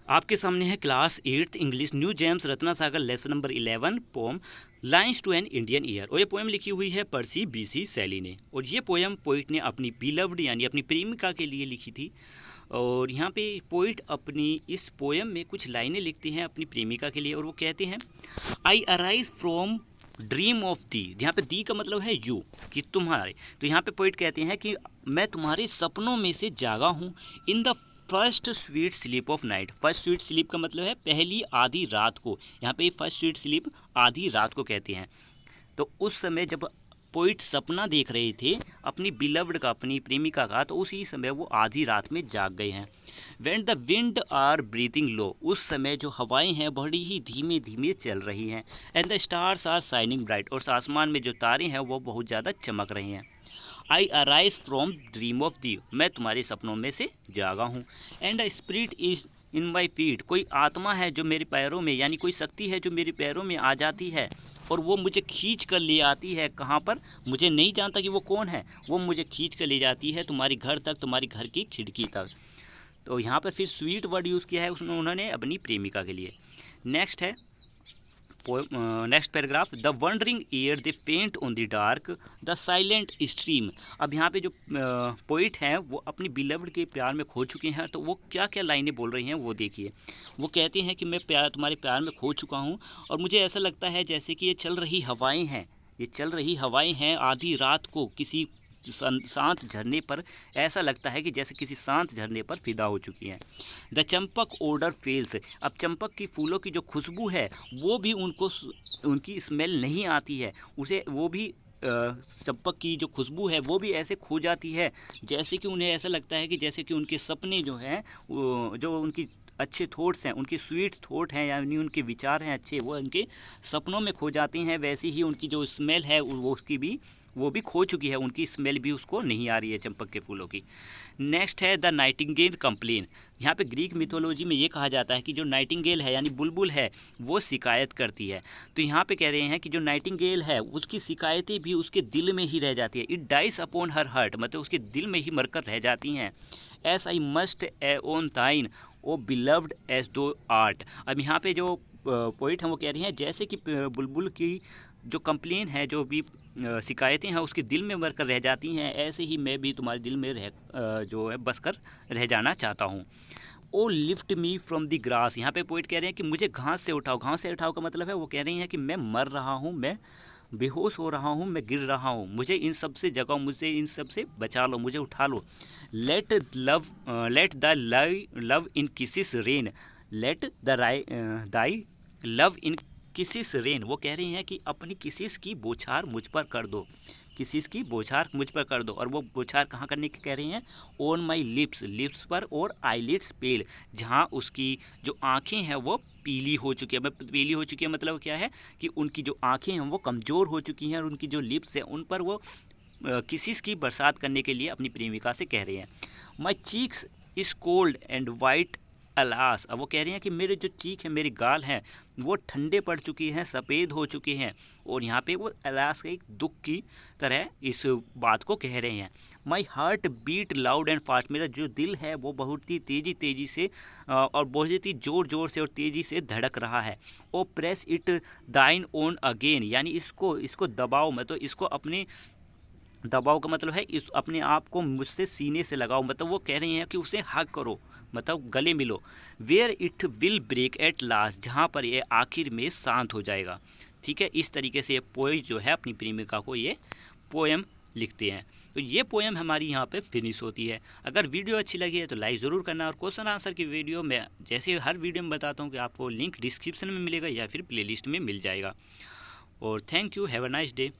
आपके सामने है class 8th English new gems Ratna Sagar lesson number 11 poem lines to an Indian year. और ये पोएम लिखी हुई है पर्सी बीसी शैली ने। और ये पोएम पोइट ने अपनी बिलव्ड यानी अपनी प्रेमिका के लिए लिखी थी। और यहाँ पे पोइट अपनी इस पोएम में कुछ लाइनें लिखती हैं अपनी प्रेमिका के लिए। और वो कहते हैं I arise from dream of thee. यहाँ पे दी का मतलब है यू, कि तुम्हारे। तो यहाँ पे पोइट कहते हैं कि मैं तुम्हारे सपनों में से जागा हूँ in the first sweet sleep of night. First sweet sleep का मतलब है पहली आधी रात को। यहाँ पे फर्स्ट स्वीट स्लीप आधी रात को कहते हैं। तो उस समय जब पोइट सपना देख रहे थे अपनी बिलव्ड का, अपनी प्रेमिका का, तो उसी समय वो आधी रात में जाग गए हैं। When the wind are breathing low, उस समय जो हवाएं हैं बड़ी ही धीमे धीमे चल रही हैं। And the stars are shining bright, और आसमान में जो तारे हैं वो बहुत ज़्यादा चमक रहे हैं। I arise from dream of thee, मैं तुम्हारे सपनों में से जागा हूँ। And the spirit is in my feet, कोई आत्मा है जो मेरे पैरों में, यानी कोई शक्ति है जो मेरे पैरों में आ जाती है और वो मुझे खींच कर ले आती है। कहाँ पर? मुझे नहीं जानता कि वो कौन है, वो मुझे खींच कर ले जाती है तुम्हारे घर तक, तुम्हारी घर की खिड़की तक। तो यहाँ पर फिर स्वीट वर्ड यूज़ किया है उसमें उन्होंने अपनी प्रेमिका के लिए। नेक्स्ट है next paragraph, the wandering year they paint on the dark the silent stream. अब यहाँ पे जो पोइट हैं वो अपनी बिलव्ड के प्यार में खो चुके हैं। तो वो क्या क्या लाइनें बोल रही हैं वो देखिए। वो कहते हैं कि मैं तुम्हारे प्यार में खो चुका हूँ और मुझे ऐसा लगता है जैसे कि ये चल रही हवाएं हैं, ये चल रही हवाएं हैं आधी रात को किसी शांत झरने पर। ऐसा लगता है कि जैसे किसी शांत झरने पर फिदा हो चुकी हैं। द चंपक ओडर फेल्स, अब चंपक की फूलों की जो खुशबू है वो भी उनकी स्मेल नहीं आती है। उसे वो भी चंपक की जो खुशबू है वो भी ऐसे खो जाती है जैसे कि उन्हें ऐसा लगता है कि जैसे कि उनके सपने जो हैं, जो उनकी अच्छे थॉट्स हैं, उनके स्वीट थॉट हैं, यानी उनके विचार हैं अच्छे, वो उनके सपनों में खो जाते हैं। वैसे ही उनकी जो स्मेल है वो भी खो चुकी है, उनकी स्मेल भी उसको नहीं आ रही है चंपक के फूलों की। नेक्स्ट है द नाइटिंगेल कंप्लेन। यहाँ पे ग्रीक मिथोलॉजी में ये कहा जाता है कि जो नाइटिंगेल है यानी बुलबुल है वो शिकायत करती है। तो यहाँ पे कह रहे हैं कि जो नाइटिंगेल है उसकी शिकायतें भी उसके दिल में ही रह जाती है। It dies upon her heart, मतलब उसके दिल में ही मरकर रह जाती हैं। As I must a on thine O beloved as thou art. अब यहाँ पे जो पोइट हैं वो कह रही हैं जैसे कि बुलबुल की जो कंप्लेन है, जो भी शिकायतें हैं उसके दिल में मरकर रह जाती हैं, ऐसे ही मैं भी तुम्हारे दिल में जो है बस कर रह जाना चाहता हूँ। O lift me from the grass, यहाँ पे पोइट कह रहे हैं कि मुझे घास से उठाओ। घास से उठाओ का मतलब है वो कह रही हैं कि मैं मर रहा हूँ, मैं बेहोश हो रहा हूँ, मैं गिर रहा हूँ, मुझे इन सब से जगाओ, मुझे इन सब से बचा लो, मुझे उठा लो। Let the love in kisses rain, let the thy love in kisses rain. वो कह रही हैं कि अपनी किसिस की बौछार मुझ पर कर दो, किसिस की बौछार मुझ पर कर दो। और वो बौछार कहाँ करने की कह रही हैं? ऑन माई लिप्स, लिप्स पर, और आईलिड्स पेल, जहाँ उसकी जो आँखें हैं वो पीली हो चुकी है। पीली हो चुकी है मतलब क्या है कि उनकी जो आँखें हैं वो कमज़ोर हो चुकी हैं और उनकी जो लिप्स हैं उन पर वो किसिस की बरसात करने के लिए अपनी प्रेमिका से कह रहे हैं। माई cheeks is cold and white alas. अब वो कह रही हैं कि मेरे जो चीक हैं, मेरे गाल हैं, वो ठंडे पड़ चुके हैं, सफ़ेद हो चुके हैं। और यहाँ पे वो अलास के एक दुख की तरह इस बात को कह रहे हैं। My heart beat loud and fast, मेरा जो दिल है वो बहुत ही तेज़ी से और बहुत ही ज़ोर ज़ोर से और तेज़ी से धड़क रहा है। ओ प्रेस इट दाइन ओन अगेन, यानी इसको दबाओ, मतलब इसको अपने दबाव का मतलब है इस अपने आप को मुझसे सीने से लगाओ। मतलब वो कह रही हैं कि उसे हग करो, मतलब गले मिलो। Where it will break at last, जहाँ पर ये आखिर में शांत हो जाएगा। ठीक है, इस तरीके से ये पोएट जो है अपनी प्रेमिका को ये पोएम लिखते हैं। तो ये पोएम हमारी यहाँ पे फिनिश होती है। अगर वीडियो अच्छी लगी है तो लाइक ज़रूर करना। और क्वेश्चन आंसर की वीडियो में जैसे हर वीडियो में बताता हूँ कि आपको लिंक डिस्क्रिप्शन में मिलेगा या फिर प्लेलिस्ट में मिल जाएगा। और thank you, have a nice day.